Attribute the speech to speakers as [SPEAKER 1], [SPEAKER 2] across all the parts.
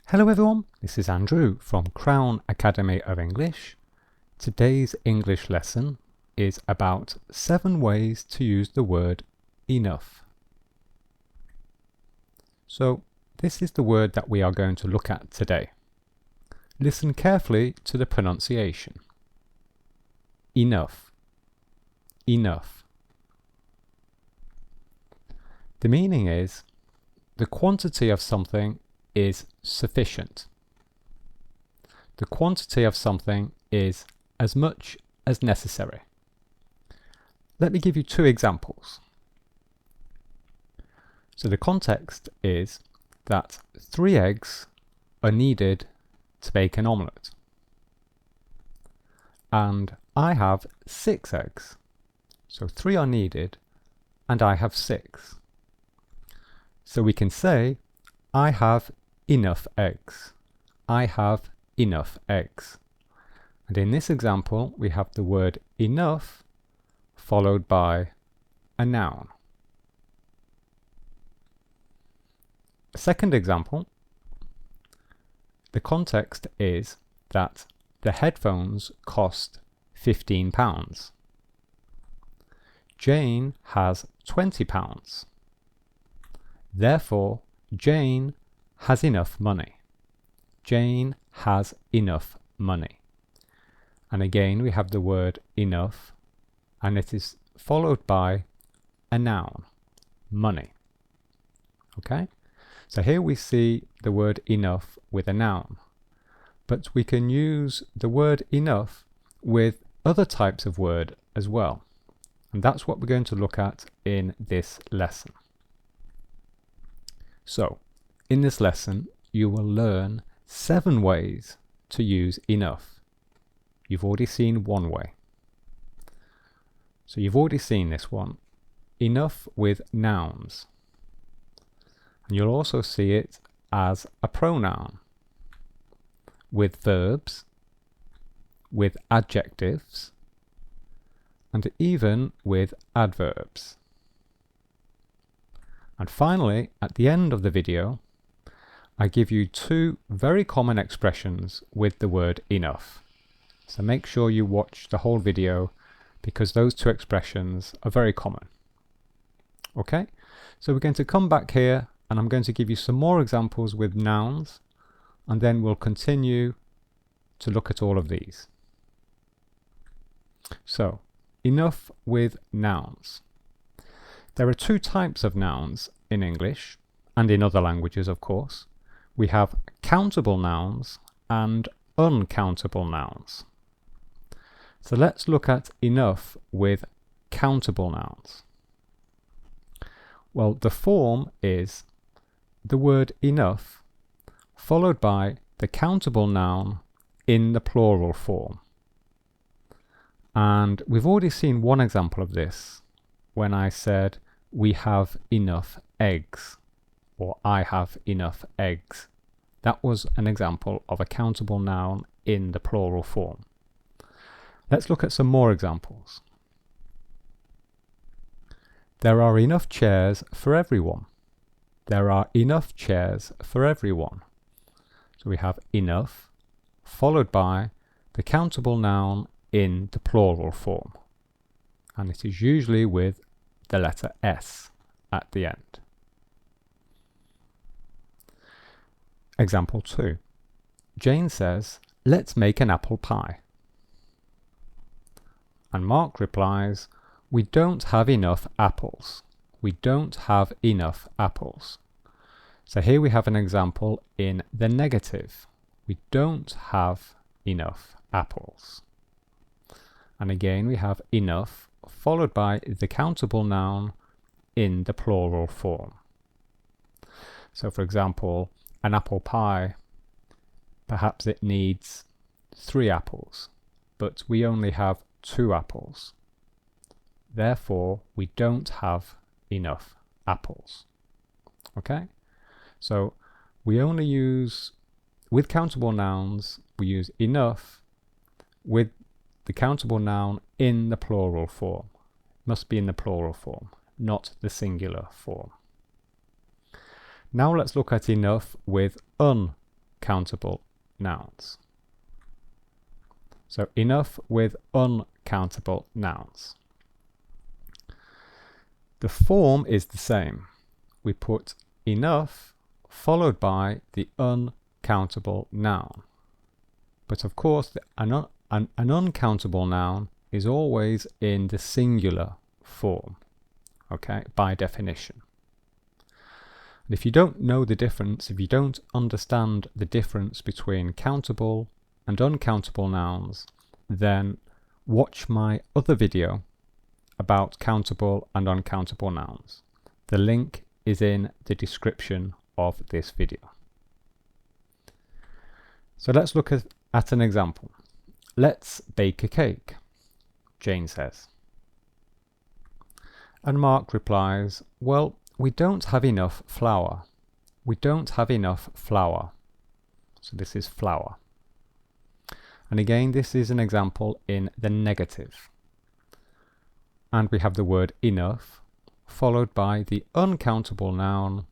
[SPEAKER 1] Hello everyone, this is Andrew from Crown Academy of English. Today's English lesson is about 7 ways to use the word enough. So this is the word that we are going to look at today. Listen carefully to the pronunciation. Enough. Enough. The meaning is the quantity of something is sufficient. The quantity of something is as much as necessary. Let me give you 2 examples. So the context is that 3 eggs are needed to bake an omelette. And I have 6 eggs. So 3 are needed and I have 6. So we can say I have enough eggs. I have enough eggs. And in this example, we have the word enough followed by a noun. A second example, the context is that the headphones cost £15. Jane has £20. Therefore, Jane has enough money. Jane has enough money. And again, we have the word enough, and it is followed by a noun, money. Okay? So here we see the word enough with a noun. But we can use the word enough with other types of word as well. And that's what we're going to look at in this lesson. So, in this lesson, you will learn 7 ways to use enough. You've already seen 1 way. So you've already seen this one. Enough with nouns. And you'll also see it as a pronoun. With verbs, with adjectives, and even with adverbs. And finally, at the end of the video, I give you 2 very common expressions with the word enough. So make sure you watch the whole video because those 2 expressions are very common. Okay, so we're going to come back here and I'm going to give you some more examples with nouns and then we'll continue to look at all of these. So, enough with nouns. There are 2 types of nouns in English, and in other languages of course. We have countable nouns and uncountable nouns. So let's look at enough with countable nouns. Well, the form is the word enough followed by the countable noun in the plural form. And we've already seen one example of this when I said we have enough eggs, or I have enough eggs. That was an example of a countable noun in the plural form. Let's look at some more examples. There are enough chairs for everyone. There are enough chairs for everyone. So we have enough followed by the countable noun in the plural form. And it is usually with the letter S at the end. Example 2. Jane says, "Let's make an apple pie." And Mark replies, "We don't have enough apples. We don't have enough apples." So here we have an example in the negative. We don't have enough apples. And again we have enough followed by the countable noun in the plural form. So for example, an apple pie, perhaps it needs 3 apples, but we only have 2 apples. Therefore, we don't have enough apples. Okay? So we only use, with countable nouns, we use enough with the countable noun in the plural form. It must be in the plural form, not the singular form. Now let's look at enough with uncountable nouns. So enough with uncountable nouns. The form is the same. We put enough followed by the uncountable noun. But of course, an uncountable noun is always in the singular form, okay, by definition. And if you don't know the difference, if you don't understand the difference between countable and uncountable nouns, then watch my other video about countable and uncountable nouns. The link is in the description of this video. So let's look at an example. Let's bake a cake, Jane says. And Mark replies, well, we don't have enough flour. We don't have enough flour. So this is flour. And again, this is an example in the negative. And we have the word enough, followed by the uncountable noun,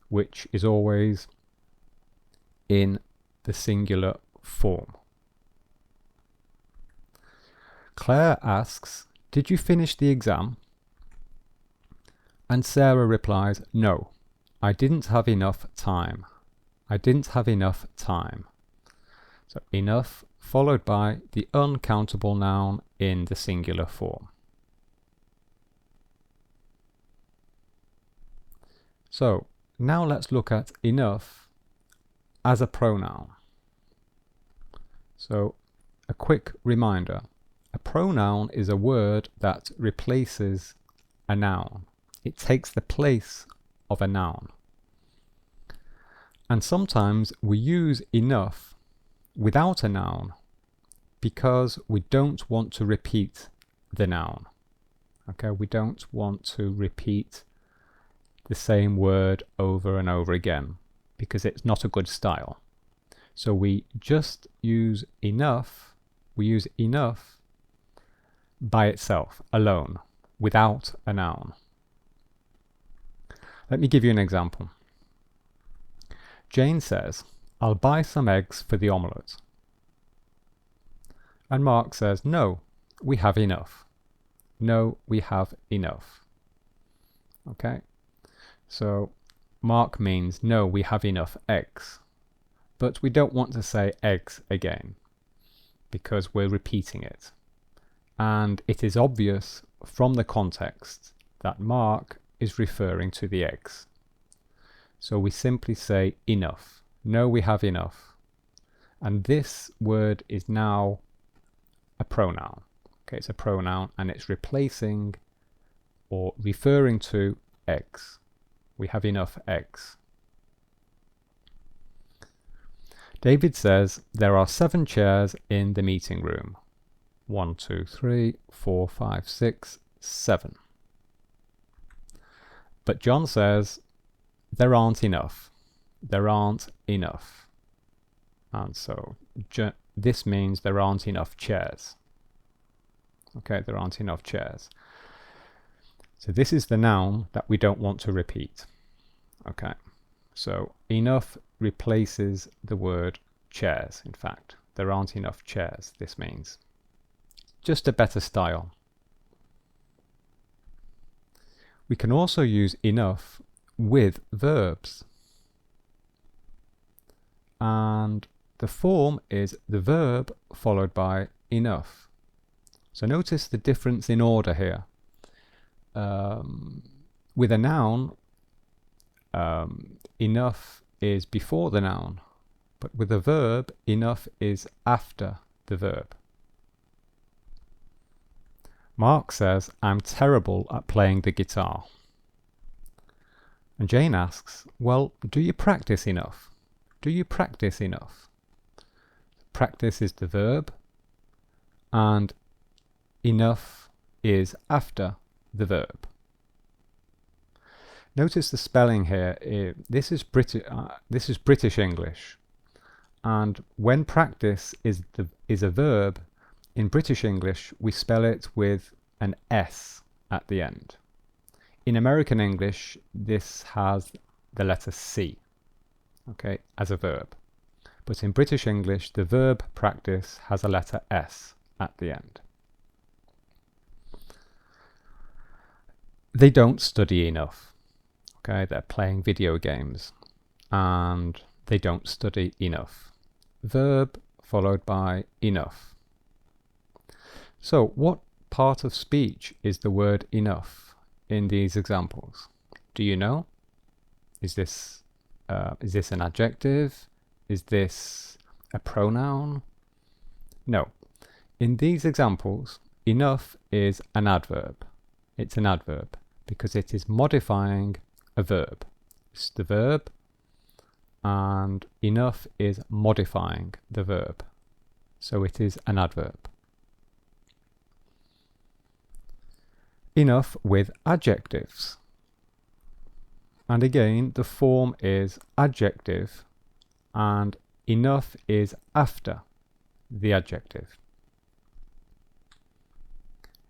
[SPEAKER 1] which is always in the singular form. Claire asks, did you finish the exam? And Sarah replies, no, I didn't have enough time. I didn't have enough time. So enough followed by the uncountable noun in the singular form. So now let's look at enough as a pronoun. So a quick reminder, a pronoun is a word that replaces a noun. It takes the place of a noun. And sometimes we use enough without a noun because we don't want to repeat the noun. Okay, we don't want to repeat the same word over and over again because it's not a good style. So we just use enough, by itself, alone, without a noun. Let me give you an example. Jane says, I'll buy some eggs for the omelette. And Mark says, no, we have enough. No, we have enough. Okay? So Mark means, no, we have enough eggs. But we don't want to say eggs again because we're repeating it. And it is obvious from the context that Mark is referring to the eggs. So we simply say enough. No, we have enough. And this word is now a pronoun. Okay, it's a pronoun and it's replacing or referring to eggs. We have enough eggs. David says there are 7 chairs in the meeting room. 1, 2, 3, 4, 5, 6, 7. But John says there aren't enough. There aren't enough. And so this means there aren't enough chairs. Okay, there aren't enough chairs. So this is the noun that we don't want to repeat. Okay, so enough replaces the word chairs. In fact, there aren't enough chairs, this means. Just a better style. We can also use enough with verbs. And the form is the verb followed by enough. So notice the difference in order here. With a noun, enough is before the noun, but with a verb, enough is after the verb. Mark says, I'm terrible at playing the guitar. And Jane asks, well, do you practice enough? Do you practice enough? Practice is the verb, and enough is after the verb. Notice the spelling here. This is British English, and when practice is a verb, in British English we spell it with an S at the end. In American English, this has the letter C, okay, as a verb. but in British English the verb practice has a letter S at the end. They don't study enough. Okay, they're playing video games and they don't study enough. Verb followed by enough. So what part of speech is the word enough in these examples? Do you know? Is this an adjective? Is this a pronoun? No. In these examples, enough is an adverb. It's an adverb because it is modifying a verb. It's the verb, and enough is modifying the verb. So it is an adverb. Enough with adjectives. And again, the form is adjective, and enough is after the adjective.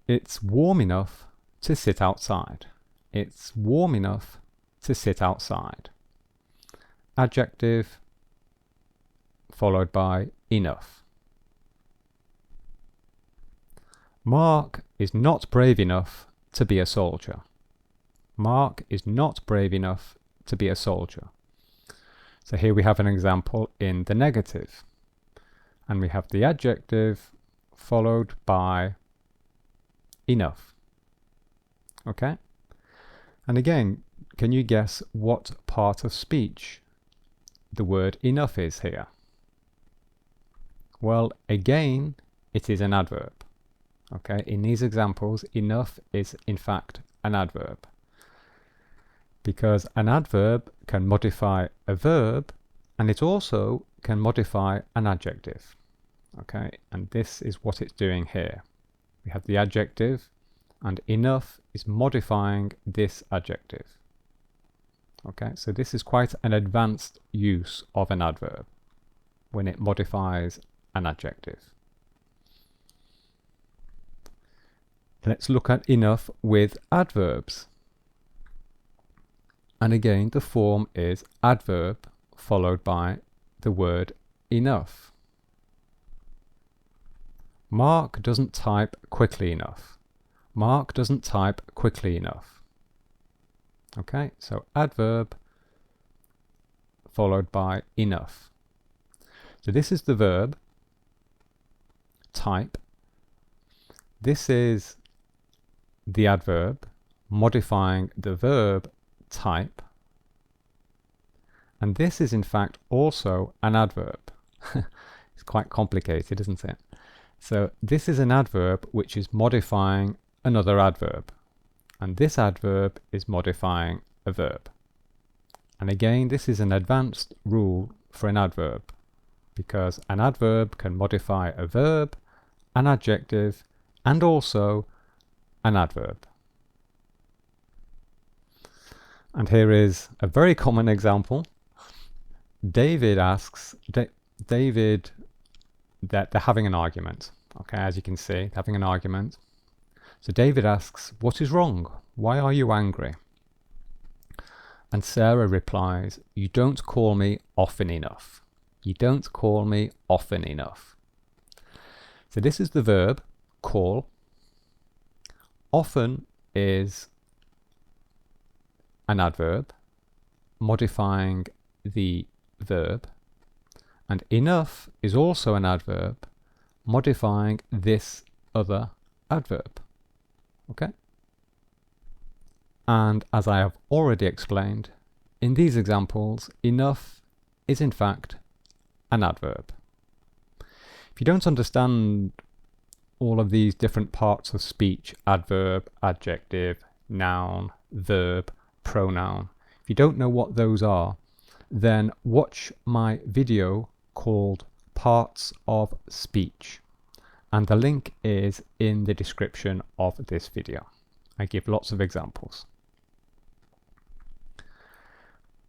[SPEAKER 1] It's warm enough to sit outside. It's warm enough to sit outside. Adjective followed by enough. Mark is not brave enough to be a soldier. Mark is not brave enough to be a soldier. So here we have an example in the negative. And we have the adjective followed by enough. Okay? And again, can you guess what part of speech the word enough is here? Well, again, it is an adverb. Okay? In these examples, enough is in fact an adverb. Because an adverb can modify a verb, and it also can modify an adjective. Okay, and this is what it's doing here. We have the adjective, and enough is modifying this adjective. Okay, so this is quite an advanced use of an adverb when it modifies an adjective. Let's look at enough with adverbs. And again, the form is adverb followed by the word enough. Mark doesn't type quickly enough. Mark doesn't type quickly enough. Okay, so adverb followed by enough. So this is the verb, type. This is the adverb modifying the verb type, and this is in fact also an adverb. It's quite complicated, isn't it? So this is an adverb which is modifying another adverb, and this adverb is modifying a verb. And again, this is an advanced rule for an adverb, because an adverb can modify a verb, an adjective, and also an adverb. And here is a very common example. David asks, David, that they're having an argument. Okay, as you can see, they're having an argument. So David asks, "What is wrong? Why are you angry?" And Sarah replies, "You don't call me often enough. You don't call me often enough." So this is the verb, call. Often is an adverb modifying the verb, and enough is also an adverb modifying this other adverb. Okay? And as I have already explained, in these examples, enough is in fact an adverb. If you don't understand all of these different parts of speech, adverb, adjective, noun, verb, pronoun, if you don't know what those are, then watch my video called Parts of Speech, and the link is in the description of this video. I give lots of examples.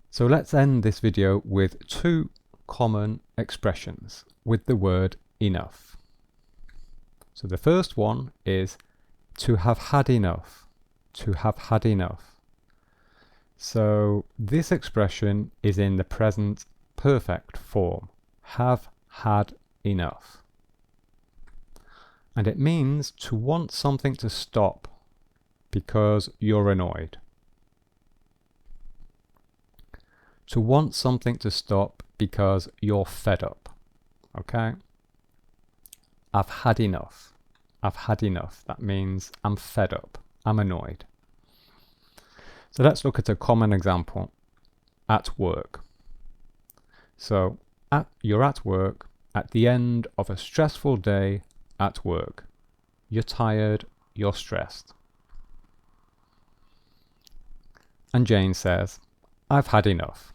[SPEAKER 1] So let's end this video with two common expressions with the word enough. So the first one is to have had enough. To have had enough. So this expression is in the present perfect form. have had enough. And it means to want something to stop because you're annoyed. To want something to stop because you're fed up. Okay? I've had enough. I've had enough. That means I'm fed up. I'm annoyed. So let's look at a common example. At work. So you're at work at the end of a stressful day at work. You're tired. You're stressed. And Jane says, I've had enough.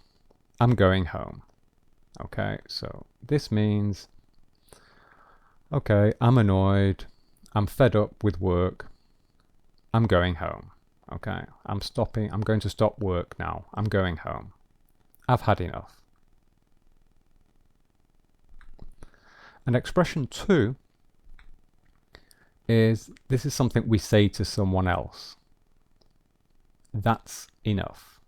[SPEAKER 1] I'm going home. Okay, so this means, okay, I'm annoyed. I'm fed up with work. I'm going home. Okay, I'm going to stop work now. I'm going home. I've had enough. And expression 2 is, this is something we say to someone else. That's enough.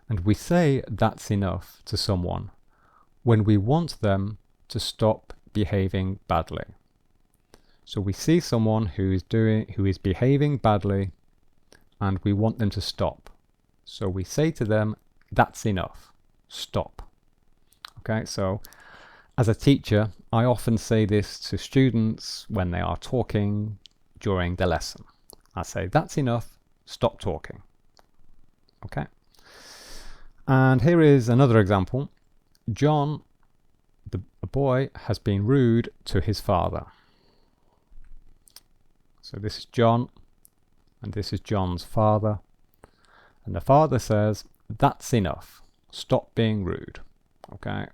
[SPEAKER 1] And we say that's enough to someone when we want them to stop behaving badly. So we see someone who is behaving badly and we want them to stop. So we say to them, that's enough. Stop. Okay, so as a teacher, I often say this to students when they are talking during the lesson. I say, that's enough. Stop talking. Okay. And here is another example. John, a boy, has been rude to his father. So this is John, and this is John's father. And the father says, that's enough. Stop being rude. Okay?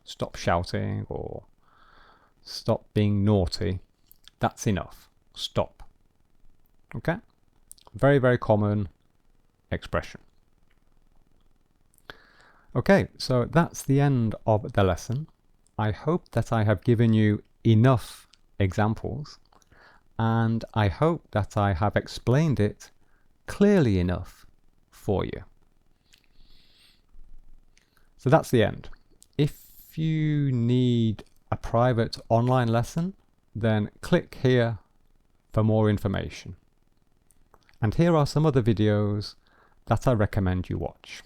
[SPEAKER 1] Stop shouting or stop being naughty. That's enough. Stop. Okay? Very, very common expression. Okay, so that's the end of the lesson. I hope that I have given you enough examples, and I hope that I have explained it clearly enough for you. So that's the end. If you need a private online lesson, then click here for more information. And here are some other videos that I recommend you watch.